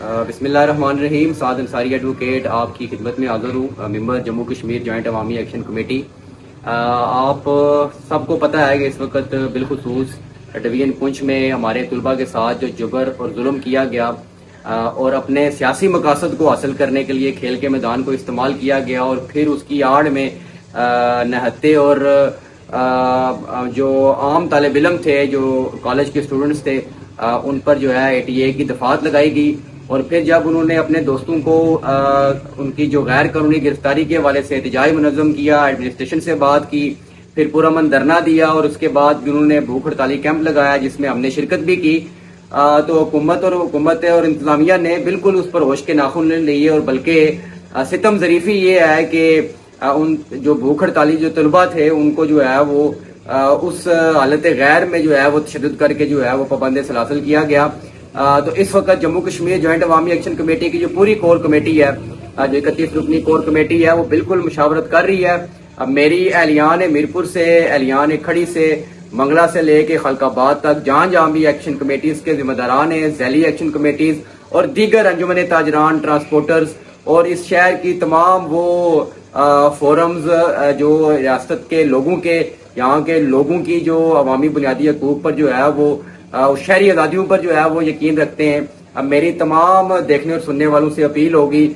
بسم اللہ الرحمن الرحیم. سعد انصاری ایڈوکیٹ آپ کی خدمت میں حاضر ہوں, ممبر جموں کشمیر جوائنٹ عوامی ایکشن کمیٹی. آپ سب کو پتہ ہے کہ اس وقت بالخصوص ڈویژن پنچ میں ہمارے طلباء کے ساتھ جو جبر اور ظلم کیا گیا اور اپنے سیاسی مقاصد کو حاصل کرنے کے لیے کھیل کے میدان کو استعمال کیا گیا, اور پھر اس کی آڑ میں نہتے اور جو عام طالب علم تھے, جو کالج کے اسٹوڈنٹس تھے, ان پر جو ہے ATA کی دفعات لگائی گئی. اور پھر جب انہوں نے اپنے دوستوں کو ان کی جو غیر قانونی گرفتاری کے حوالے سے احتجاج منظم کیا, ایڈمنسٹریشن سے بات کی, پھر پرامن دھرنا دیا, اور اس کے بعد انہوں نے بھوک ہڑتالی کیمپ لگایا جس میں ہم نے شرکت بھی کی, تو حکومت اور انتظامیہ نے بالکل اس پر ہوش کے ناخن نہیں لیے. اور بلکہ ستم ظریفی یہ ہے کہ ان جو بھوک ہڑتالی جو طلباء تھے ان کو جو ہے وہ اس حالت غیر میں جو ہے وہ تشدد کر کے جو ہے وہ پابند سلاسل کیا گیا. تو اس وقت جموں کشمیر جوائنٹ عوامی ایکشن کمیٹی کی جو پوری کور کمیٹی ہے, جو 31 رکنی کور کمیٹی ہے, وہ بالکل مشاورت کر رہی ہے. اب میری اہلیان میرپور سے, اہلیان کھڑی سے, منگلا سے لے کے خلق آباد تک جہاں جہاں بھی ایکشن کمیٹیز کے ذمہ داران ہیں, ذیلی ایکشن کمیٹیز اور دیگر انجمن تاجران, ٹرانسپورٹرز اور اس شہر کی تمام وہ فورمز جو ریاست کے لوگوں کے, یہاں کے لوگوں کی جو عوامی بنیادی حقوق پر جو ہے وہ شہری آزادیوں پر جو ہے وہ یقین رکھتے ہیں. اب میری تمام دیکھنے اور سننے والوں سے اپیل ہوگی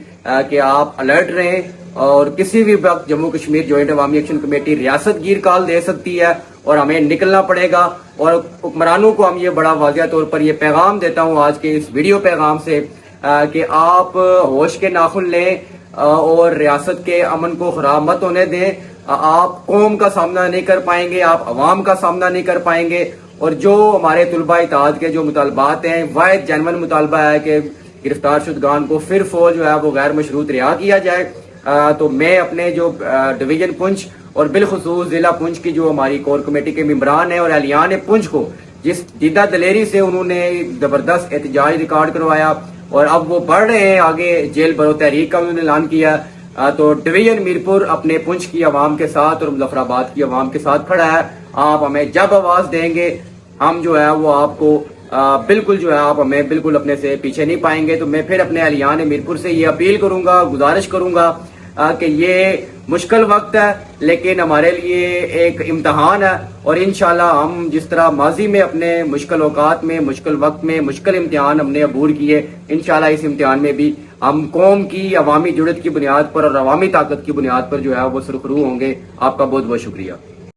کہ آپ الرٹ رہیں, اور کسی بھی وقت جموں کشمیر جوائنٹ عوامی ایکشن کمیٹی ریاست گیر کال دے سکتی ہے اور ہمیں نکلنا پڑے گا. اور حکمرانوں کو ہم یہ بڑا واضح طور پر یہ پیغام دیتا ہوں آج کے اس ویڈیو پیغام سے کہ آپ ہوش کے ناخن لیں اور ریاست کے امن کو خراب مت ہونے دیں. آپ قوم کا سامنا نہیں کر پائیں گے, آپ عوام کا سامنا نہیں کر پائیں گے. اور جو ہمارے طلباء اتحاد کے جو مطالبات ہیں, واحد جینون مطالبہ ہے کہ گرفتار شدگان کو پھر فوج جو ہے وہ غیر مشروط رہا کیا جائے. تو میں اپنے جو ڈویژن پنچ اور بالخصوص ضلع پنچ کی جو ہماری کور کمیٹی کے ممبران ہیں اور اہلیان پنچ کو جس جدہ دلیری سے انہوں نے زبردست احتجاج ریکارڈ کروایا اور اب وہ بڑھ رہے ہیں آگے, جیل برو تحریک کا انہوں نے اعلان کیا, تو ڈویژن میرپور اپنے پنچ کی عوام کے ساتھ اور مظفر آباد کی عوام کے ساتھ کھڑا ہے. آپ ہمیں جب آواز دیں گے ہم جو ہے وہ آپ کو بالکل جو ہے آپ ہمیں بالکل اپنے سے پیچھے نہیں پائیں گے. تو میں پھر اپنے اہلیان میرپور سے یہ اپیل کروں گا, گزارش کروں گا کہ یہ مشکل وقت ہے لیکن ہمارے لیے ایک امتحان ہے, اور انشاءاللہ ہم جس طرح ماضی میں اپنے مشکل اوقات میں, مشکل وقت میں مشکل امتحان ہم نے عبور کیے, انشاءاللہ اس امتحان میں بھی ہم قوم کی عوامی جڑت کی بنیاد پر اور عوامی طاقت کی بنیاد پر جو ہے وہ سرخرو ہوں گے. آپ کا بہت بہت شکریہ.